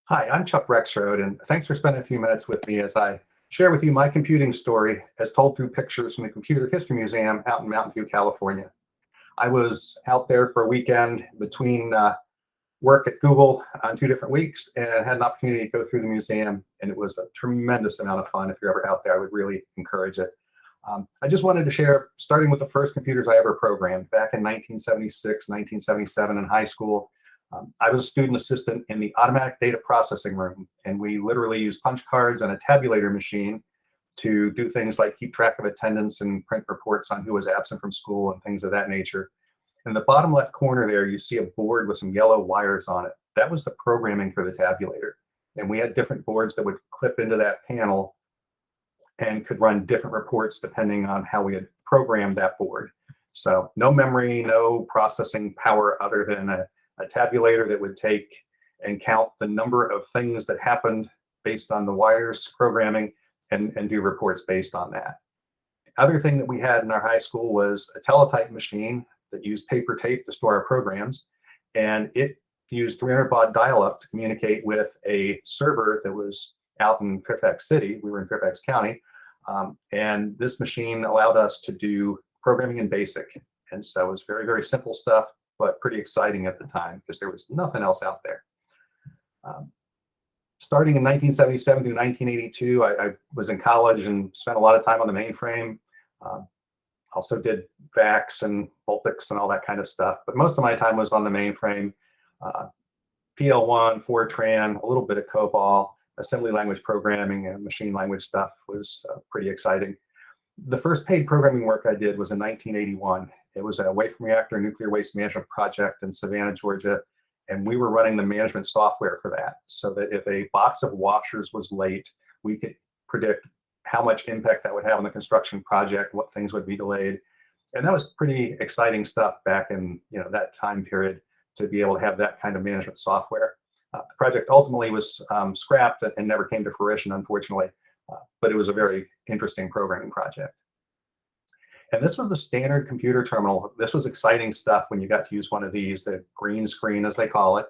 Hi, I'm Chuck Rexroad, and thanks for spending a few minutes with me as I share with you my computing story as told through pictures from the Computer History Museum out in Mountain View, California. I was out there for a weekend between work at Google on 2 different weeks and had an opportunity to go through the museum, and it was a tremendous amount of fun. If you're ever out there, I would really encourage it. I just wanted to share, starting with the first computers I ever programmed back in 1976, 1977 in high school. I was a student assistant in the automatic data processing room, and we literally used punch cards and a tabulator machine to do things like keep track of attendance and print reports on who was absent from school and things of that nature. In the bottom left corner there, you see a board with some yellow wires on it. That was the programming for the tabulator. And we had different boards that would clip into that panel and could run different reports depending on how we had programmed that board. So no memory, no processing power other than a tabulator that would take and count the number of things that happened based on the wires programming and do reports based on that. The other thing that we had in our high school was a teletype machine that used paper tape to store our programs, and it used 300 baud dial-up to communicate with a server that was out in Fairfax City. We were in Fairfax County, and this machine allowed us to do programming in BASIC. And so it was very, very simple stuff, but pretty exciting at the time because there was nothing else out there. Starting in 1977 through 1982, I was in college and spent a lot of time on the mainframe. Also did VAX and Voltix and all that kind of stuff, but most of my time was on the mainframe. PL1, Fortran, a little bit of COBOL, assembly language programming and machine language stuff was pretty exciting. The first paid programming work I did was in 1981. It was a Waste from Reactor nuclear waste management project in Savannah, Georgia, and we were running the management software for that so that if a box of washers was late, we could predict how much impact that would have on the construction project, what things would be delayed. And that was pretty exciting stuff back in that time period to be able to have that kind of management software. The project ultimately was scrapped and never came to fruition, unfortunately, but it was a very interesting programming project. And this was the standard computer terminal. This was exciting stuff when you got to use one of these, the green screen, as they call it.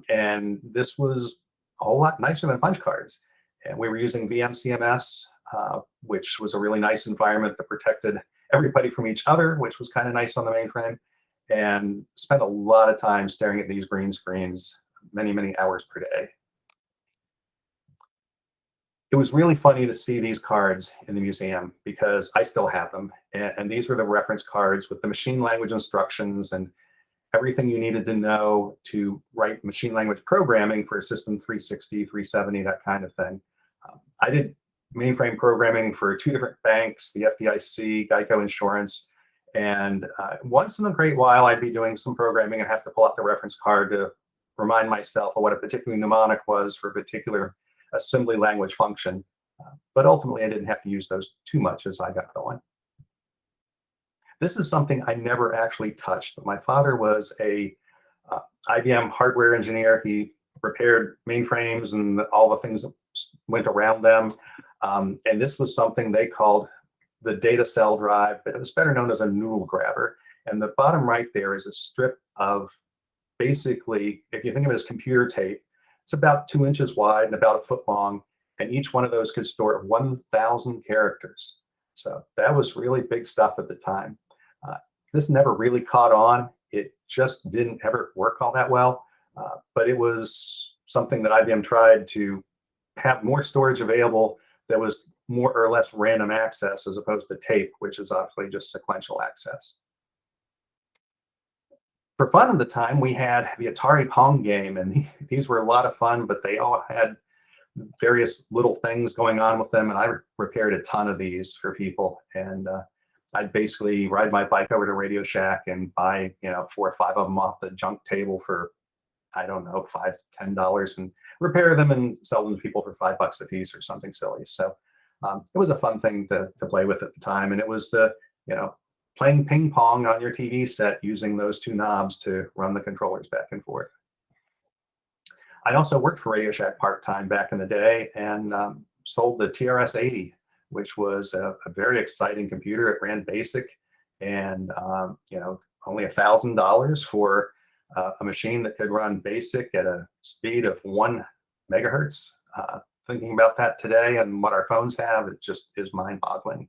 And this was a whole lot nicer than punch cards. And we were using VMCMS, which was a really nice environment that protected everybody from each other, which was kind of nice on the mainframe, and spent a lot of time staring at these green screens, many, many hours per day. It was really funny to see these cards in the museum because I still have them. And these were the reference cards with the machine language instructions and everything you needed to know to write machine language programming for System 360, 370, that kind of thing. I did mainframe programming for 2 different banks, the FDIC, Geico Insurance, and once in a great while, I'd be doing some programming and have to pull out the reference card to remind myself of what a particular mnemonic was for a particular assembly language function. But ultimately, I didn't have to use those too much as I got going. This is something I never actually touched. My father was a IBM hardware engineer. He repaired mainframes and all the things that went around them. And this was something they called the data cell drive, but it was better known as a noodle grabber. And the bottom right there is a strip of basically, if you think of it as computer tape, it's about 2 inches wide and about a foot long. And each one of those could store 1,000 characters. So that was really big stuff at the time. This never really caught on. It just didn't ever work all that well. But it was something that IBM tried to have more storage available that was more or less random access as opposed to tape, which is obviously just sequential access. For fun at the time, we had the Atari Pong game, and these were a lot of fun, but they all had various little things going on with them, and I repaired a ton of these for people. And I'd basically ride my bike over to Radio Shack and buy 4 or 5 of them off the junk table for, I don't know, $5 to $10, and repair them and sell them to people for $5 a piece or something silly. So it was a fun thing to play with at the time, and it was the playing ping pong on your TV set using those 2 knobs to run the controllers back and forth. I also worked for Radio Shack part-time back in the day and sold the TRS-80, which was a very exciting computer. It ran BASIC, and only $1,000 for a machine that could run BASIC at a speed of 1 megahertz. Thinking about that today and what our phones have, it just is mind-boggling.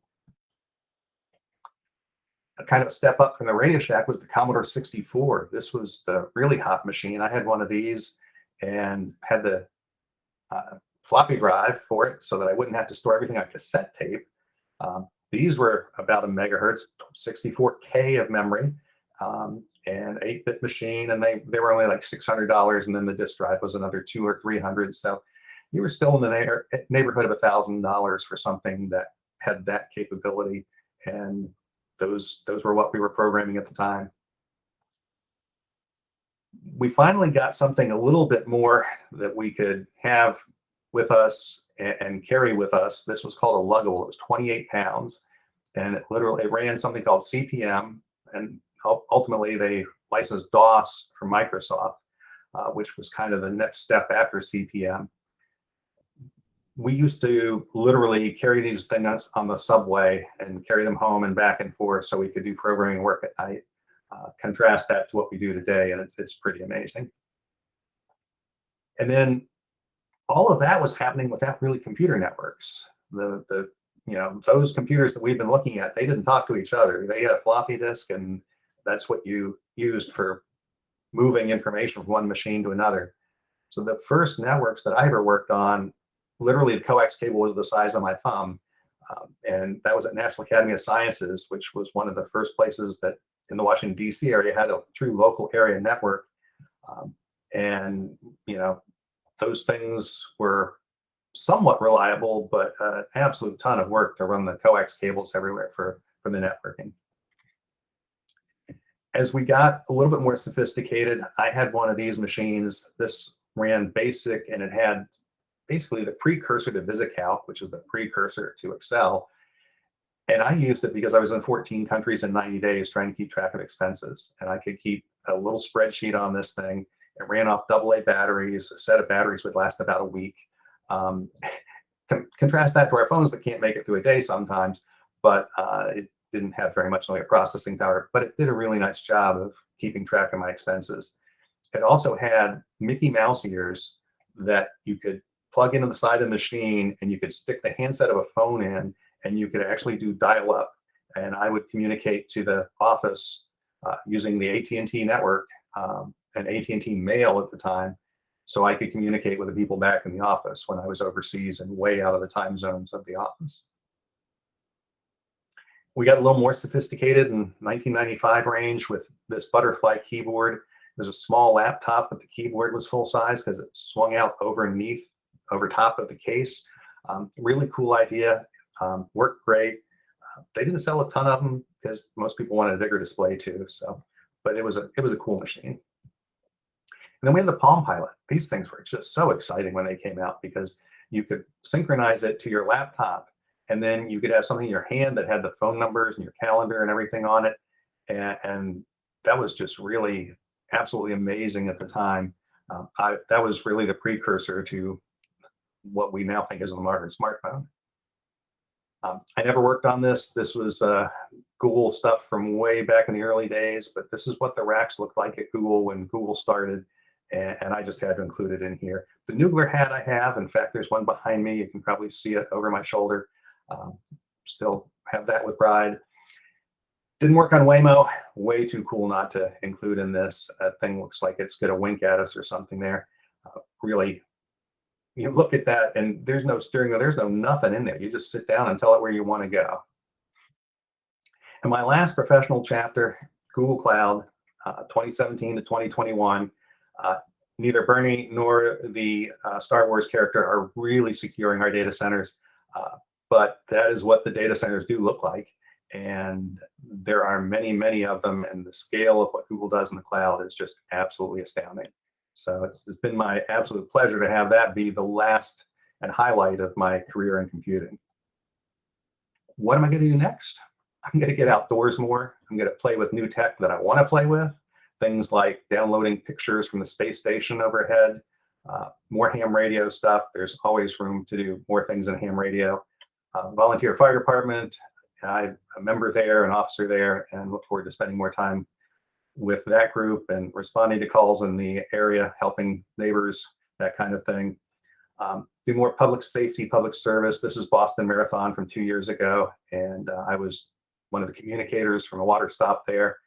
A kind of step up from the Radio Shack was the Commodore 64. This was the really hot machine. I had one of these and had the floppy drive for it so that I wouldn't have to store everything on cassette tape. These were about a megahertz, 64K of memory, and 8-bit machine, and they were only like $600, and then the disk drive was another 200 or 300. So you were still in the neighborhood of $1,000 for something that had that capability, and those were what we were programming at the time. We finally got something a little bit more that we could have with us and carry with us. This was called a luggable. It was 28 pounds, and it ran something called CP/M, and ultimately they licensed DOS from Microsoft, which was kind of the next step after CP/M. We used to literally carry these things on the subway and carry them home and back and forth so we could do programming work at night. Contrast that to what we do today, and it's pretty amazing. And then all of that was happening without really computer networks. Those computers that we've been looking at, they didn't talk to each other. They had a floppy disk, and that's what you used for moving information from one machine to another. So the first networks that I ever worked on, literally the coax cable was the size of my thumb. And that was at National Academy of Sciences, which was one of the first places that in the Washington, D.C. area had a true local area network. And those things were somewhat reliable, but an absolute ton of work to run the coax cables everywhere for the networking. As we got a little bit more sophisticated, I had one of these machines. This ran BASIC, and it had basically the precursor to VisiCalc, which is the precursor to Excel. And I used it because I was in 14 countries in 90 days trying to keep track of expenses. And I could keep a little spreadsheet on this thing. It ran off AA batteries. A set of batteries would last about a week. Contrast that to our phones that can't make it through a day sometimes, but it didn't have very much processing power, but it did a really nice job of keeping track of my expenses. It also had Mickey Mouse ears that you could plug into the side of the machine, and you could stick the handset of a phone in, and you could actually do dial-up. And I would communicate to the office using the AT&T network and AT&T Mail at the time, so I could communicate with the people back in the office when I was overseas and way out of the time zones of the office. We got a little more sophisticated in 1995 range with this Butterfly keyboard. It was a small laptop, but the keyboard was full size because it swung out over top of the case. Really cool idea. Worked great. They didn't sell a ton of them because most people wanted a bigger display too. So, but it was a cool machine. And then we had the Palm Pilot. These things were just so exciting when they came out because you could synchronize it to your laptop, and then you could have something in your hand that had the phone numbers and your calendar and everything on it. And that was just really absolutely amazing at the time. That was really the precursor to what we now think is a modern smartphone. I never worked on this. This was Google stuff from way back in the early days, but this is what the racks looked like at Google when Google started, and I just had to include it in here. The Noogler hat I have, in fact, there's one behind me. You can probably see it over my shoulder. Still have that with Bride. Didn't work on Waymo. Way too cool not to include in this. That thing looks like it's going to wink at us or something there. Really, you look at that and there's no steering wheel, there's no nothing in there. You just sit down and tell it where you want to go. And my last professional chapter, Google Cloud, 2017 to 2021. Neither Bernie nor the Star Wars character are really securing our data centers, but that is what the data centers do look like. And there are many, many of them, and the scale of what Google does in the cloud is just absolutely astounding. So it's been my absolute pleasure to have that be the last and highlight of my career in computing. What am I going to do next? I'm going to get outdoors more. I'm going to play with new tech that I want to play with. Things like downloading pictures from the space station overhead, more ham radio stuff. There's always room to do more things in ham radio. Volunteer fire department. I'm a member there, an officer there, and look forward to spending more time with that group and responding to calls in the area, helping neighbors, that kind of thing. do more public safety, public service. This is Boston Marathon from 2 years ago, and I was one of the communicators from a water stop there.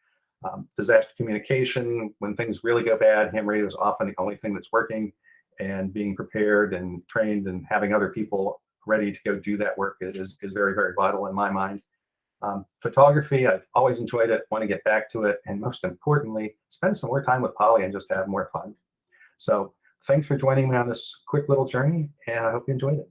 Disaster communication, when things really go bad, ham radio is often the only thing that's working, and being prepared and trained and having other people ready to go do that work is very, very vital in my mind. Photography, I've always enjoyed it, want to get back to it, and most importantly, spend some more time with Polly and just have more fun. So thanks for joining me on this quick little journey, and I hope you enjoyed it.